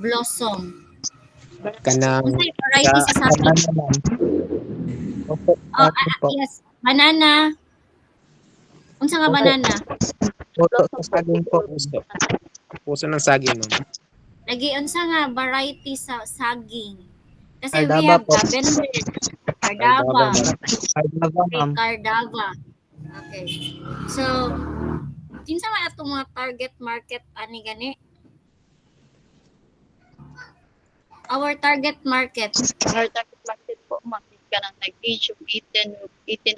blossom? Kanang Unsay variety sa saging? banana, ma'am. Opo, Oh, po. yes. Banana. Unsa nga banana? Puso sa saging po. Puso ng saging, ma'am. Lagi unsa nga variety sa saging? Kasi we Cardava have po. Cavendish, Cardava, Cardava. ma'am. Cardava, Okay, ma'am. Cardava. Okay. So, kinsa man atong mga target market ani gani? Our target market. Our target market po, ma'am, is kanang nag-age of 18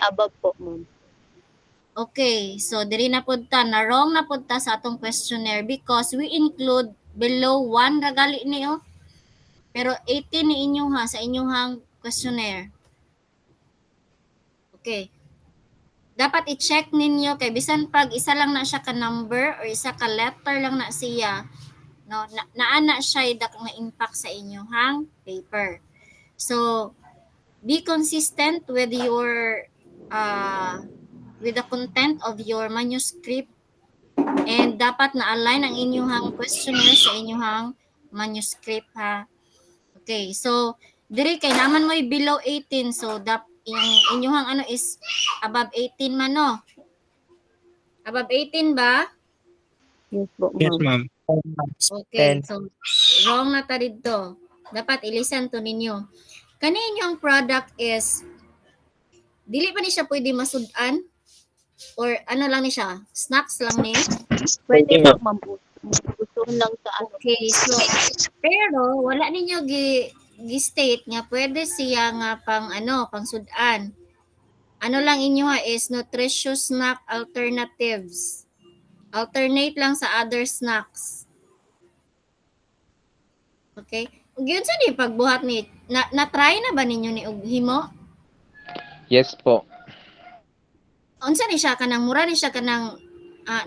above po, ma'am. Okay, so diri na pud ta na wrong na pud ta sa atong questionnaire because we include below 1 ragali ni oh. Pero 18 ni inyo ha sa inyong questionnaire. Okay. Dapat i-check ninyo kay bisan pag isa lang na siya ka number or isa ka letter lang na siya, no, naana siya dak nga impact sa inyong paper. So, be consistent with your with the content of your manuscript and dapat na-align ang inyong questionnaire sa inyong manuscript ha. Okay, so diri kay naman mo below 18 so yung inyong ano is above 18 man no. Above 18 ba? Yes po, Yes, ma'am. ma'am. Okay, so wrong na ta dito. Dapat i-listen to ninyo. Kani inyong product is dili pa ni siya pwede masud-an or ano lang ni siya, snacks lang ni. Pwede po, ma'am. Gusto lang sa ano. Okay, so pero wala ninyo gi-state nga pwede siya nga pang sud-an. Ano lang inyo is nutritious snack alternatives. Alternate lang sa other snacks. Okay? Ug yun sa ni pagbuhat ni na-try na ba ninyo ni og himo? Yes po. Unsa ni siya kanang mura ni siya kanang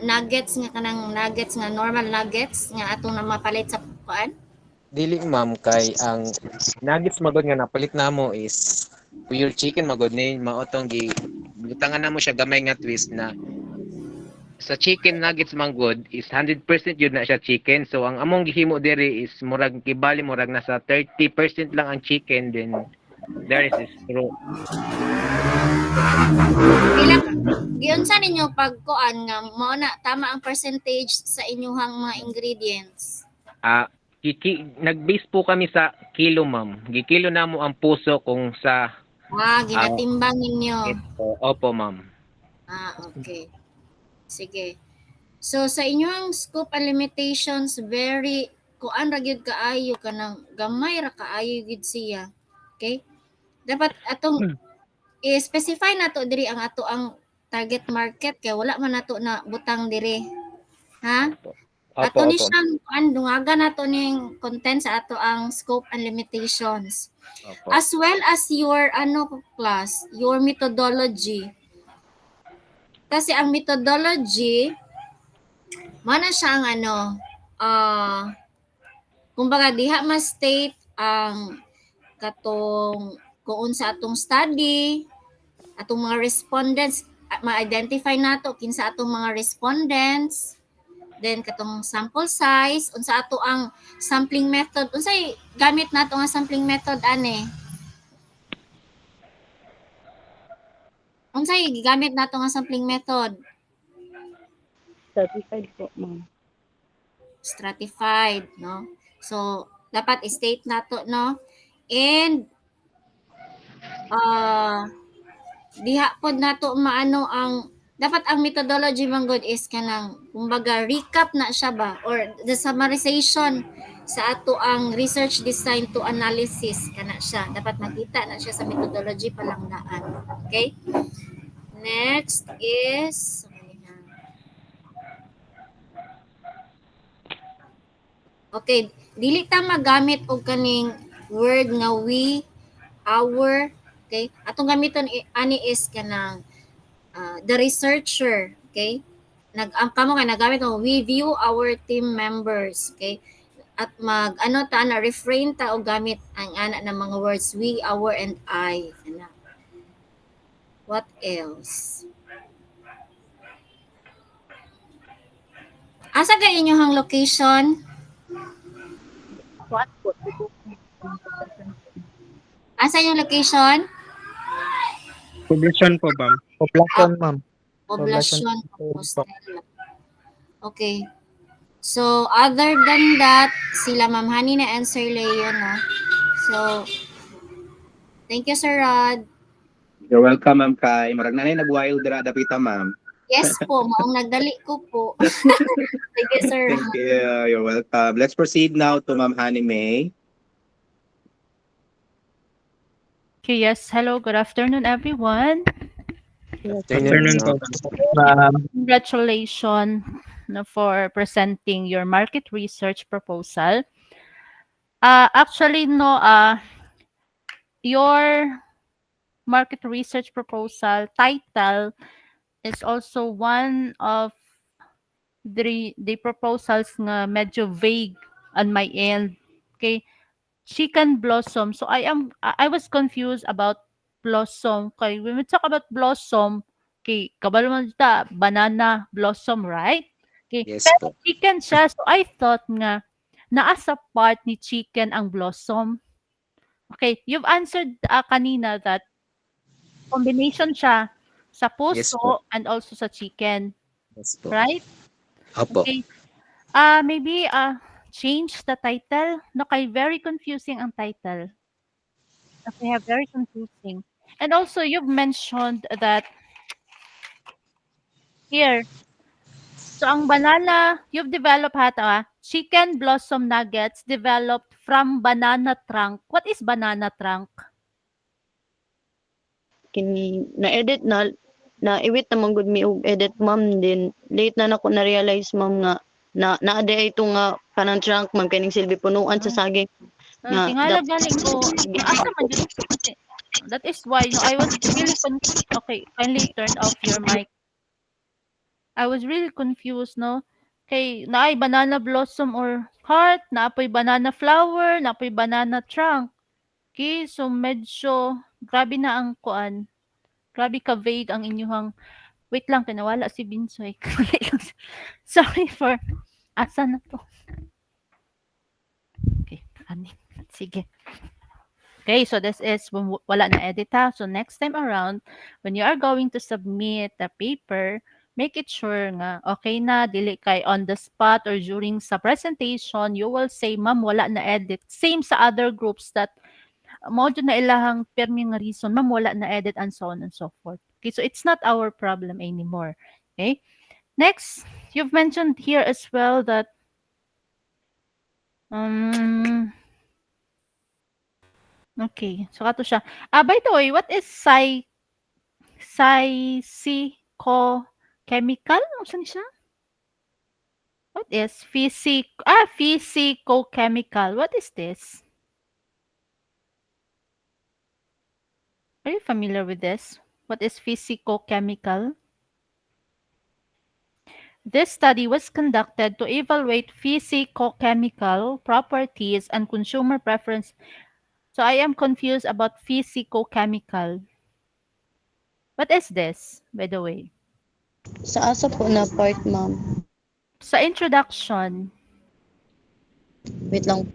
nuggets nga normal nuggets nga atong na mapalit sa kuan? Dili, ma'am, kay ang nuggets magod nga napalit namo is pure chicken magod ni maotong butangan namo siya gamay nga twist na sa chicken nuggets manggod is 100% yun na siya chicken. So ang among gihimo diri is murag kibali murag nasa 30% lang ang chicken, then there is raw. Pila giunsa ninyo pagkuan nga mao na tama ang percentage sa inyong mga ingredients? Nag-base po kami sa kilo, ma'am. Gikilo namo ang puso kung sa Ginatimbang ninyo. Opo, ma'am. Okay. Sige. So sa inyong scope and limitations very kuan ra gyud kaayo kanang gamay ra kaayo gyud siya. Okay? Dapat atong i-specify nato diri ang ato ang target market kay wala man nato na butang diri. Ha? Ato ni siyang dungagan nato ning content sa ato ang scope and limitations. Opo. As well as your class, your methodology. Kasi ang methodology mana siya ang kumbaga diha ma-state ang katong kung unsa atong study, atong mga respondents, ma-identify nato kinsa atong mga respondents, then katong sample size, unsa ato ang sampling method, unsay gamit nato nga sampling method ani? Unsay gigamit nato nga sampling method? Certified po, ma'am. Stratified, no? So, dapat i-state nato, no? And diha pod nato maano ang dapat ang methodology manggod is kanang kumbaga recap na siya ba or the summarization sa ato ang research design to analysis kana siya. Dapat makita na siya sa methodology palangdaan. Okay? Next is okay, dili ta magamit og kaning word nga we, our, okay? Atong gamiton ani is kanang the researcher, okay? Kamo nga nagamit mo we view our team members, okay? At refrain ta og gamit ang ana ng mga words we, our, and I. What else? Asa ka inyong location? What po? Asa yung location? Poblasyon po, ma'am. Poblasyon, ma'am. Poblacion, Poblasyon. Compostela. Okay. So, other than that, sila Ma'am Hani na answer Leo, no? So, thank you, Sir Rod. You're welcome, ma'am Kai. Marag nanay nag-wild dira dapita, ma'am. Yes po, maong nagdali ko po. Sige, Sir Thank Rod. you. You're welcome. Let's proceed now to Ma'am Honey May. Okay, yes. Hello, good afternoon, everyone. Afternoon, po. Congratulations for presenting your market research proposal. Actually, no, your market research proposal title is also one of the proposals nga medyo vague on my end. Okay, chicken blossom. So I was confused about blossom. Okay, when we talk about blossom, okay, kabalo man ta banana blossom, right? Okay, Yes pero po. chicken siya. So I thought nga naa sa part ni chicken ang blossom. Okay, you've answered kanina that combination siya sa Yes po. puso and also sa chicken, Yes po. right? Opo. Okay. Maybe change the title. No, kay very confusing ang title. Okay, very confusing. And also, you've mentioned that here, so ang banana, you've developed chicken blossom nuggets developed from banana trunk. What is banana trunk? Kini na-edit na iwit naman gud mi og edit ma'am din late na nako na realize ma'am nga naa ito nga kanang trunk ma'am kining silbi punuan sa saging nga Tingala galing ko. Asa man yun? Okay. That is why no, I was really confused. Okay, kindly turn off your mic. I was really confused, no? Kay naay banana blossom or heart, naapoy banana flower, naapoy banana trunk. Okay, so medyo grabe na ang kuan. Grabe ka vague ang inyong wait lang kinawala si Binsoy. Sorry for asa na to. Okay, ani. Sige. Okay, so this is wala na edit ha. So next time around, when you are going to submit the paper, make it sure nga okay na dili kay on the spot or during sa presentation you will say ma'am wala na edit. Same sa other groups that mao jud na ilahang permi nga reason ma'am wala na edit and so on and so forth. Okay, so it's not our problem anymore. Okay? Next, you've mentioned here as well that okay, so kato siya. By the way, what is physicochemical? Ano siya? What is physicochemical? What is this? Are you familiar with this? What is physicochemical? This study was conducted to evaluate physicochemical properties and consumer preference. So I am confused about physicochemical. What is this, by the way? sa asa po na part ma'am Sa introduction, wait lang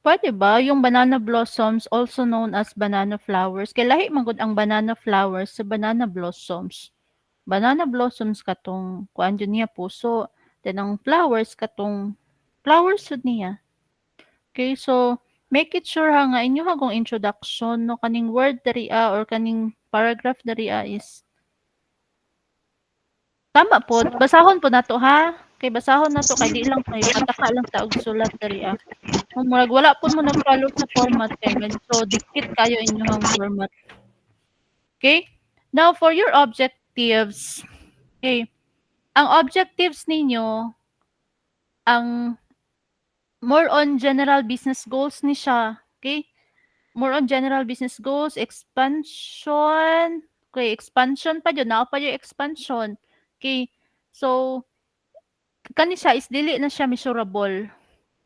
pwede ba yung banana blossoms also known as banana flowers? Kay lahi man gud ang banana flowers sa banana blossoms. Banana blossoms katong kuan jud niya puso, then ang flowers katong flowers jud niya. Okay, so make it sure ha nga inyo hagong introduction no kaning word diri or kaning paragraph diri is tama po. Basahon po nato ha. Kay basahon nato kay di lang kay pataka lang ta og sulat diri Murag wala po mo nag-follow sa format kay medyo dikit kayo inyong format. Okay? Now for your objectives. Okay. Ang objectives ninyo ang more on general business goals ni siya. Okay? More on general business goals, expansion. Okay, expansion pa yun. Naa pa yung expansion. Okay. So, kani siya is dili na siya measurable.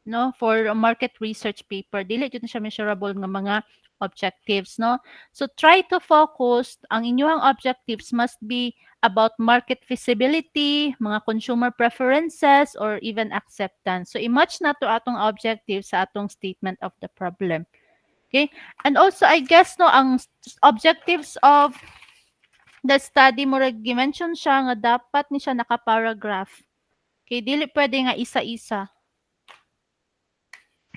no, for a market research paper. Dili jud na siya measurable nga mga objectives, no? So try to focus, ang inyong objectives must be about market feasibility, mga consumer preferences, or even acceptance. So i-match na to atong objectives sa atong statement of the problem. Okay? And also, I guess, no, ang objectives of the study mo gi-mention siya nga dapat ni siya naka-paragraph. Okay, dili pwede nga isa-isa.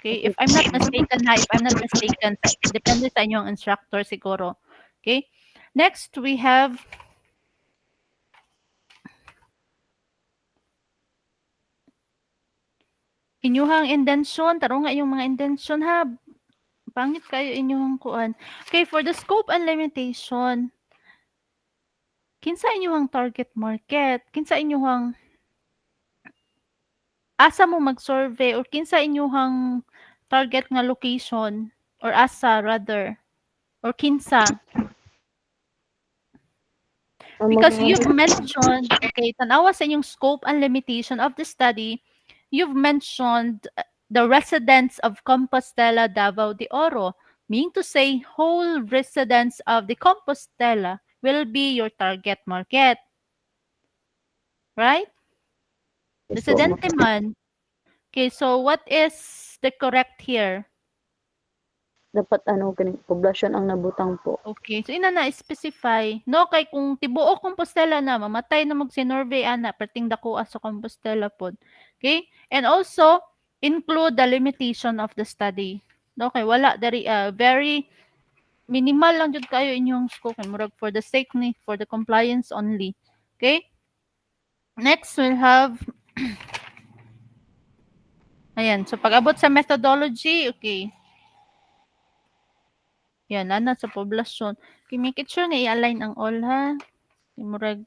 Okay, if I'm not mistaken ha, if I'm not mistaken, depende sa inyong instructor siguro. Okay? Next, we have inyuhang indention. Taro nga yung mga indention ha. Pangit kayo inyuhang kuan. Okay, for the scope and limitation, kinsa inyuhang target market? Kinsa inyuhang asa mo mag-survey or kinsa inyuhang target nga location or asa rather or kinsa? Because you've mentioned, okay, tanawa sa inyong scope and limitation of the study, you've mentioned the residents of Compostela, Davao de Oro, meaning to say whole residents of the Compostela will be your target market. Right? Residente man. Okay, so what is the correct here? Dapat ano kini poblasyon ang nabutang po. Okay, so ina na specify. No, kay kung tibuok Compostela na, mamatay na mag-sinurvey ana, perting dakuha sa Compostela pod. Okay? And also, include the limitation of the study. No, kay wala dari very minimal lang jud kayo inyong scope kay murag for the sake ni for the compliance only. Okay? Next, we'll have ayan, so pag-abot sa methodology, okay. Yan, ana sa poblasyon. Okay, make it sure na i-align ang all ha. Murag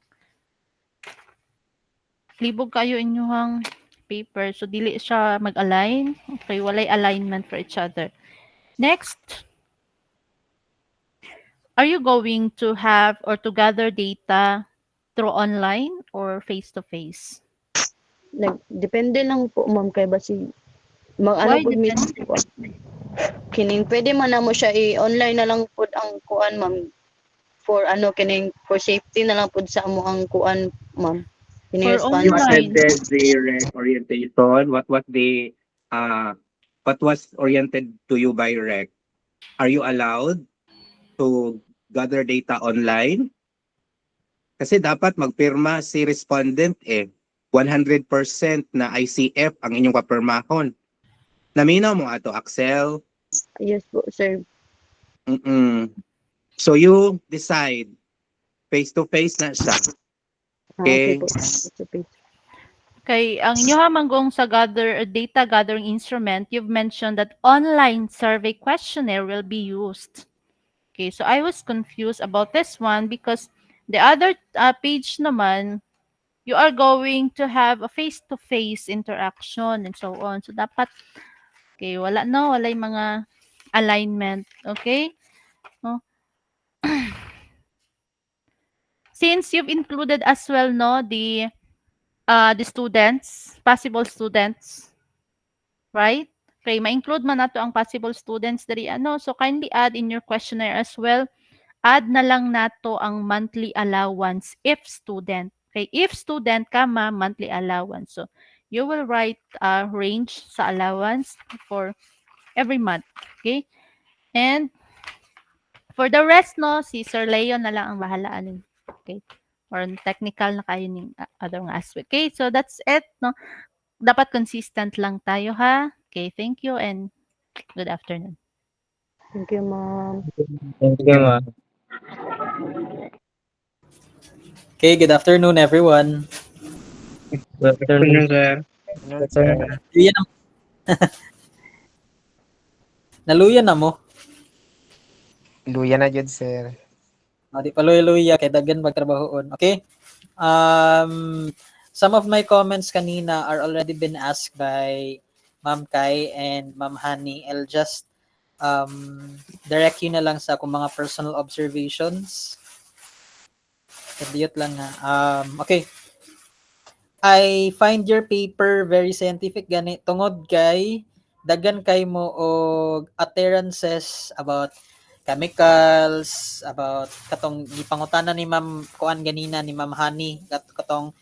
libog kayo inyuhang paper. So, dili siya mag-align. Okay, walay alignment for each other. Next, are you going to have or to gather data through online or face-to-face? Depende lang po ma'am kay basi ano Why pud depende? kining pwede man namo siya i-online na lang pud ang kuan ma'am for ano kining for safety na lang pud sa amo ang kuan ma'am. Kining For You online. attended the orientation. What was oriented to you by REC? Are you allowed to gather data online? Kasi dapat magpirma si respondent 100% na ICF ang inyong papirmahon. Naminaw mo ato, Axel. Yes po sir. So you decide face-to-face na siya. Okay Okay. po. Okay, ang inyo hamanggong sa data gathering instrument, you've mentioned that online survey questionnaire will be used. Okay, so I was confused about this one because the other page naman, you are going to have a face-to-face interaction and so on. So dapat, okay, wala yung mga alignment. Okay? No? Since you've included as well, no, the students, possible students, right? Okay, ma-include man nato ang possible students dari ano. So kindly add in your questionnaire as well. Add na lang nato ang monthly allowance if student. Okay, if student ka monthly allowance. So you will write a range sa allowance for every month. Okay? And for the rest, no, si Sir Leon na lang ang bahalaan. Okay? Or technical na kayo ng other aspect. Okay, so that's it, no? Dapat consistent lang tayo, ha? Okay, thank you and good afternoon. Thank you ma'am. Thank you, ma'am. Okay, good afternoon, everyone. Good afternoon, sir. Luya na. Naluya na mo. Luya na jud, sir. Di pa luya kay daghan magtrabahoon. Okay? Some of my comments kanina are already been asked by Ma'am Kai and Ma'am Hani. I'll just direct you na lang sa akong mga personal observations. Kadiyot lang na. Okay. I find your paper very scientific gani tungod kay daghan kay mo og utterances about chemicals, about katong gipangutana ni Ma'am kuan ganina ni Ma'am Honey, katong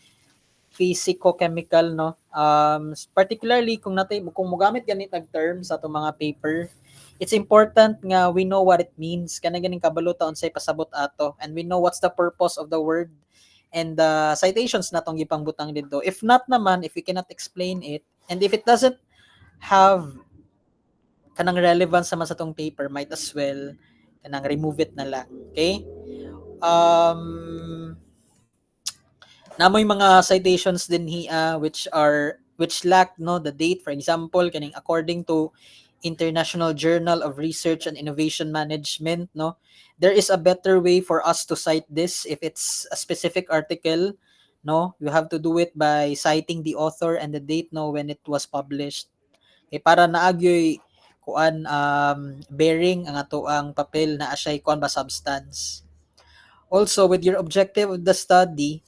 physico-chemical, no? Particularly kung kung mogamit ganit ang term sa atong mga paper, it's important nga we know what it means, kana ganing kabalo taon say pasabot ato, and we know what's the purpose of the word and the citations natong gipangbutang dito. If not naman, if we cannot explain it, and if it doesn't have kanang relevance naman sa tong paper, might as well kanang remove it na lang. Okay? Namoy mga citations din hiya which lack no the date. For example, kaning according to International Journal of Research and Innovation Management, no, there is a better way for us to cite this if it's a specific article. No, you have to do it by citing the author and the date, no, when it was published. Para naagyoy kuan bearing ang ato ang papel na asyay kuan ba substance. Also, with your objective of the study,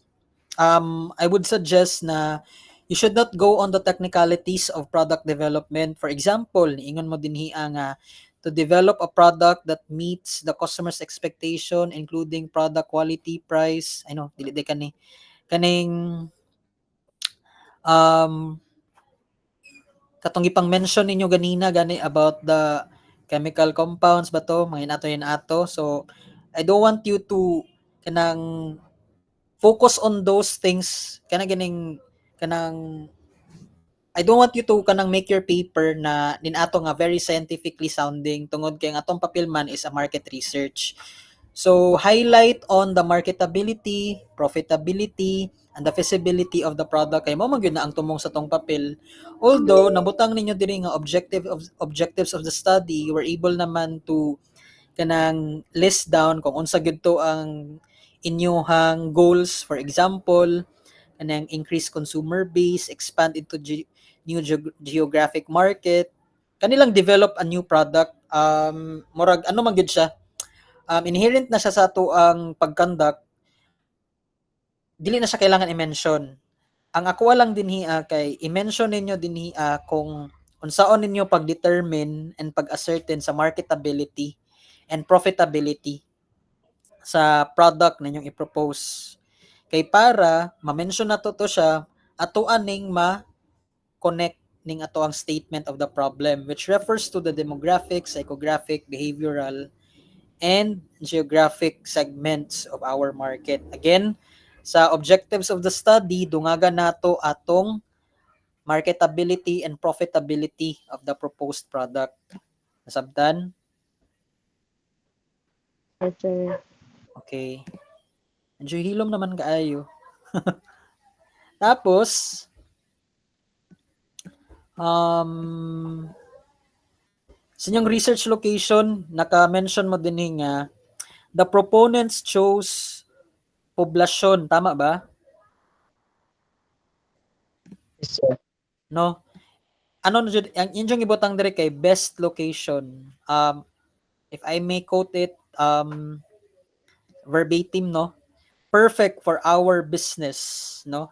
I would suggest na you should not go on the technicalities of product development. For example, niingon mo din hiya nga to develop a product that meets the customer's expectation, including product quality, price. I know, dili di kaning katong ipang mention ninyo ganina gani about the chemical compounds ba to, mga ato. So I don't want you to kanang focus on those things, kanang I don't want you to kanang make your paper na ato nga very scientifically sounding tungod kay ang atong papel man is a market research. So highlight on the marketability, profitability, and the feasibility of the product kay mo man gyud na ang tumong sa tong papel. Although nabutang ninyo diri nga objectives of the study, you were able naman to kanang list down kung unsa gyud to ang inyuhang goals. For example, kanang increase consumer base, expand into new geographic market, kanilang develop a new product. Murag ano man gyud siya, inherent na siya sa ato ang pag-conduct, dili na siya kailangan i-mention. Ang ako lang din hiya kay i-mention ninyo din hiya kung unsaon ninyo pag-determine and pag-ascertain sa marketability and profitability sa product ninyong i-propose. Kay para ma-mention na to siya, ato aning ma-connect ning ato ang statement of the problem, which refers to the demographic, psychographic, behavioral, and geographic segments of our market. Again, sa objectives of the study, dungagan nato atong marketability and profitability of the proposed product. Nasabtan? Yes, sir. Okay. Medyo hilom naman kaayo. Tapos, sa inyong research location, naka-mention mo din nga, the proponents chose poblasyon, tama ba? Yes, sir. No? Ano na jud ang inyong ibutang dire kay best location. If I may quote it verbatim, no? Perfect for our business, no?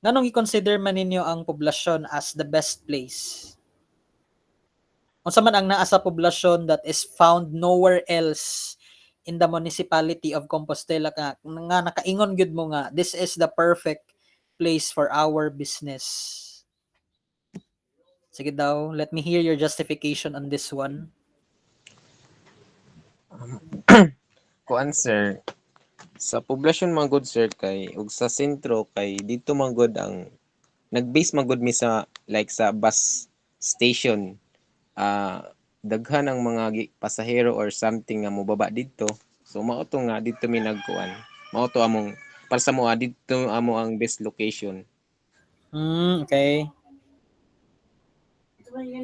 Nganong i-consider man ninyo ang poblasyon as the best place? Unsa man ang naa sa poblasyon that is found nowhere else in the municipality of Compostela nga nakaingon gyud mo nga this is the perfect place for our business. Sige daw, let me hear your justification on this one. Kuan sir, sa poblasyon man gud sir kay ug sa sentro kay dito man gud ang nag-base man gud mi sa like sa bus station. Daghan ang mga pasahero or something nga mobaba dito. So mao to nga dito mi nagkuan. Mao to among para sa mo dito amo ang best location. Okay.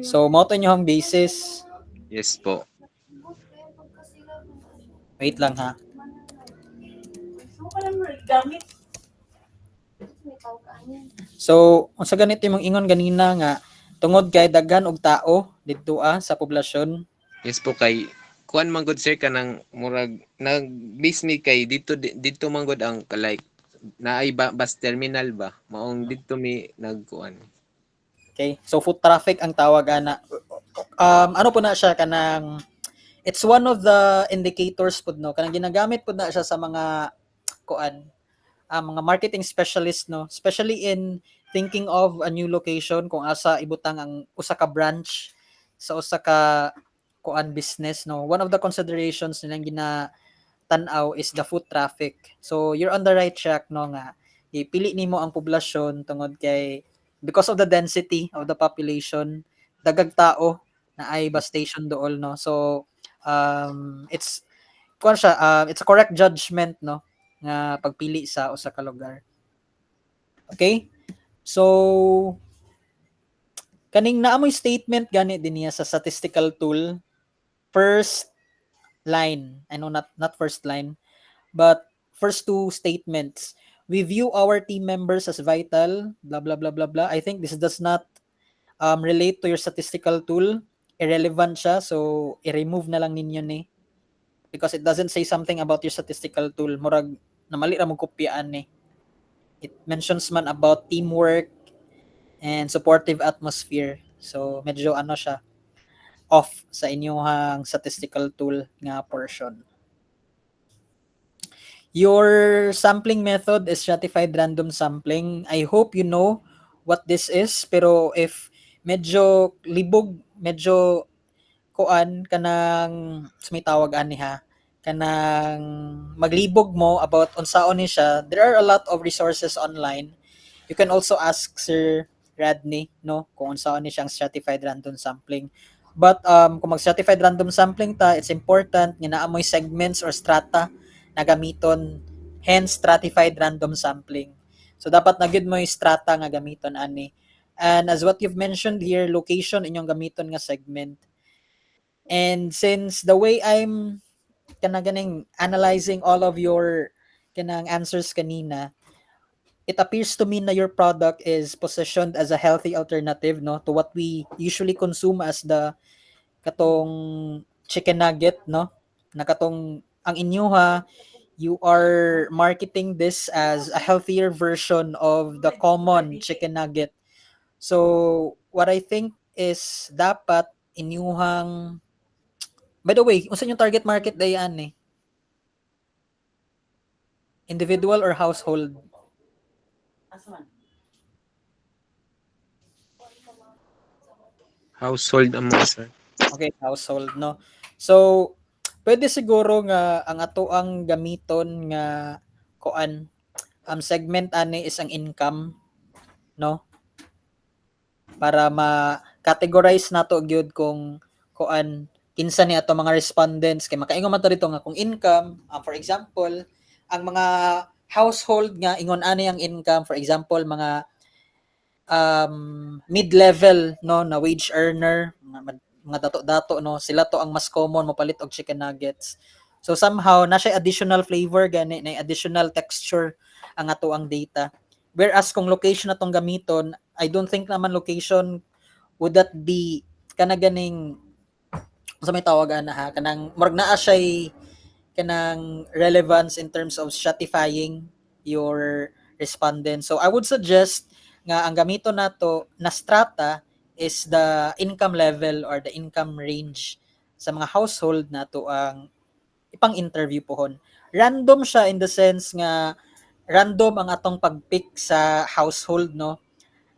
So mao to inyong basis. Yes po. Wait lang ha. So, unsa ganito imong ingon ganina nga tungod kay daghan og tao didto sa poblasyon. Yes po kay kuan man gud sir kanang murag nag-base mi kay dito man gud ang like naay bus terminal ba maong dito mi nagkuan. Okay? So foot traffic ang tawag ana. Ano po na siya kanang it's one of the indicators pud no kanang ginagamit pud na siya sa mga kuan mga marketing specialist no, especially in thinking of a new location kung asa ibutang ang usa ka branch sa usa ka kuan business no. One of the considerations nilang ginatanaw is the foot traffic. So you're on the right track no nga ipili nimo ang poblasyon tungod kay because of the density of the population dagag tao na ay bus station dool no. So it's kuan siya it's a correct judgment no nga pagpili sa usa ka lugar. Okay? So kaning naamoy statement gani din niya sa statistical tool first line. I know not first line but first two statements. We view our team members as vital, blah blah blah blah blah. I think this does not relate to your statistical tool. Irrelevant siya, so i-remove na lang ninyo ni because it doesn't say something about your statistical tool. Murag namali ra mo kopyaan ni. It mentions man about teamwork and supportive atmosphere. So medyo ano siya off sa inyong statistical tool nga portion. Your sampling method is stratified random sampling. I hope you know what this is, pero if medyo libog, medyo kuan kanang may tawag ani ha, kanang maglibog mo about unsaon ni siya, there are a lot of resources online. You can also ask Sir Radney no kung unsaon ni siyang stratified random sampling. But kung mag-stratified random sampling ta, it's important nga naa mo'y segments or strata na gamiton, hence stratified random sampling. So dapat na gyud mo'y strata nga gamiton ani. And as what you've mentioned here, location inyong gamiton nga segment. And since the way I'm ganing analyzing all of your kanang answers kanina, it appears to me na your product is positioned as a healthy alternative no to what we usually consume as the katong chicken nugget no na katong ang inyuha you are marketing this as a healthier version of the common chicken nugget. So what I think is dapat inyuhang by the way, unsa yung target market dayan eh? Individual or household? Household amo sir. Okay, household no. So pwede siguro nga ang ato ang gamiton nga kuan segment ani is ang income no para ma-categorize nato gyud kung kuan kinsa ni ato mga respondents kay makaingon man to dito nga kung income for example ang mga household nga ingon ani ang income for example mga mid-level no na wage earner mga dato-dato no sila to ang mas common mopalit og chicken nuggets. So somehow na siya additional flavor gani na additional texture ang ato ang data. Whereas kung location atong gamiton, I don't think naman location would that be kana ganing sa may tawagan na ha kanang murag naa siya kanang relevance in terms of stratifying your respondents. So I would suggest nga ang gamiton nato na strata is the income level or the income range sa mga household nato ang ipang interview pohon. Random siya in the sense nga random ang atong pag-pick sa household no.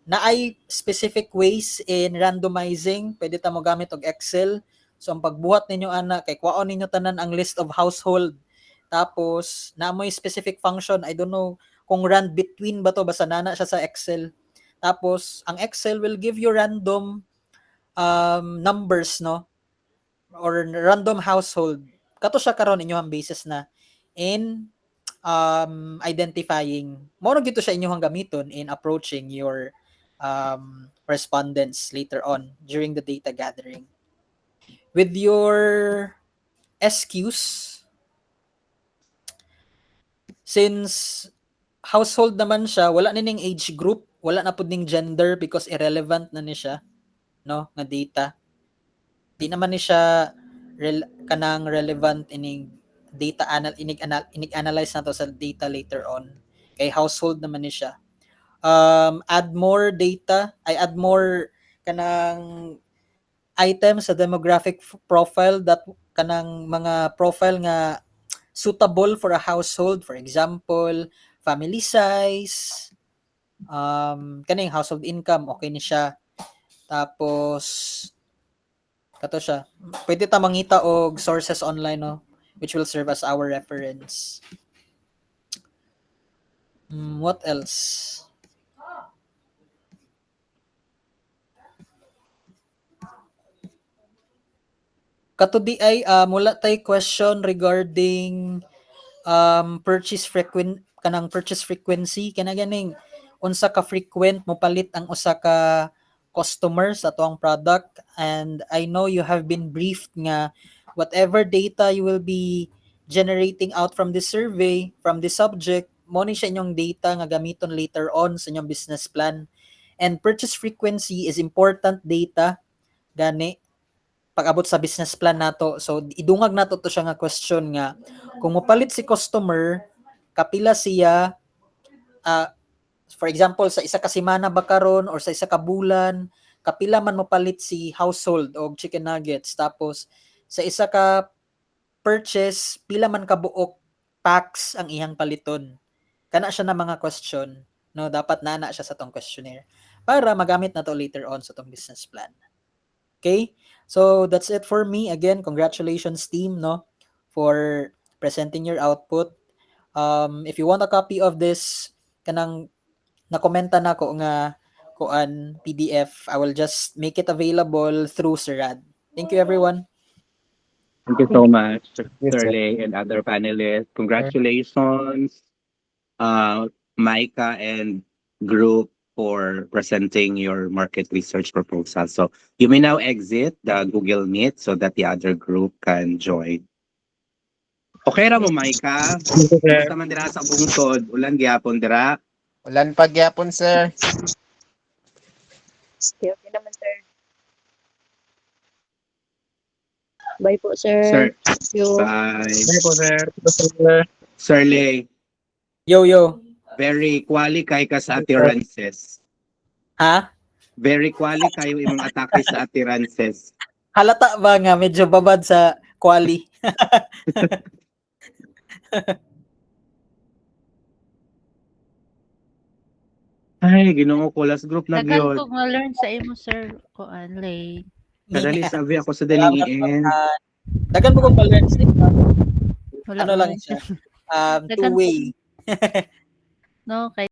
Na ay specific ways in randomizing, pwede ta mo gamit og Excel. So ang pagbuhat ninyo ana kay kwaon ninyo tanan ang list of household. Tapos na mo'y specific function, I don't know kung rand between ba to basta nana siya sa Excel. Tapos ang Excel will give you random numbers no or random household. Kato siya karon inyong basis na in identifying mo gito siya inyong gamiton in approaching your respondents later on during the data gathering. With your SQs, since household naman siya, wala na ning age group, wala na pud ning gender because irrelevant na ni siya, no, nga data. Di naman ni siya kanang relevant ining data inig-analyze na to sa data later on. Kay household naman ni siya. Add more data, I add more kanang item sa demographic profile that kanang mga profile nga suitable for a household, for example family size, kaning household income okay ni siya. Tapos kato siya, pwede ta mangita og sources online, no, which will serve as our reference. What else? Kato di ay mula tay question regarding purchase frequency kana ganing unsa ka frequent mo palit ang usa ka customer sa tuang product. And I know you have been briefed nga whatever data you will be generating out from this survey, from this subject, mo ni siya inyong data nga gamiton later on sa inyong business plan. And purchase frequency is important data gani pag-abot sa business plan nato. So idungag nato to siya nga question nga kung mopalit si customer kapila siya for example sa isa ka semana ba karon or sa isa ka bulan, kapila man mopalit si household og chicken nuggets. Tapos sa isa ka purchase pila man ka buok packs ang iyang paliton. Kana siya na mga question, no, dapat nana siya sa tong questionnaire para magamit na to later on sa tong business plan. Okay? So that's it for me. Again, congratulations team, no, for presenting your output. If you want a copy of this kanang nakomenta na ko nga kuan PDF, I will just make it available through Sirad. Thank you everyone. Thank you so much, Yes, sir. Shirley and other panelists. Congratulations, Micah and group, for presenting your market research proposal. So you may now exit the Google Meet so that the other group can join. Okay ra mo, Micah? Basta man dira sa bungtod, ulan gyapon dira. Ulan pagyapon, sir. Okay naman, sir. Bye po, sir. Sir, Thank you. bye. Po, sir. Sir. Shirley, Yo. very quali kay ka sa attirances. Ha? Very quali kayo imong atake sa attirances. Halata ba nga medyo babad sa quali? Ay, Ginoo ko, last group na Daghan gyud. ko ma-learn sa imo, sir, kuan lay. Kadali sabi ako sa daling i-end. Dagan mo kong balance. Wala Ano lang man siya? Dagan- Two-way. No, kay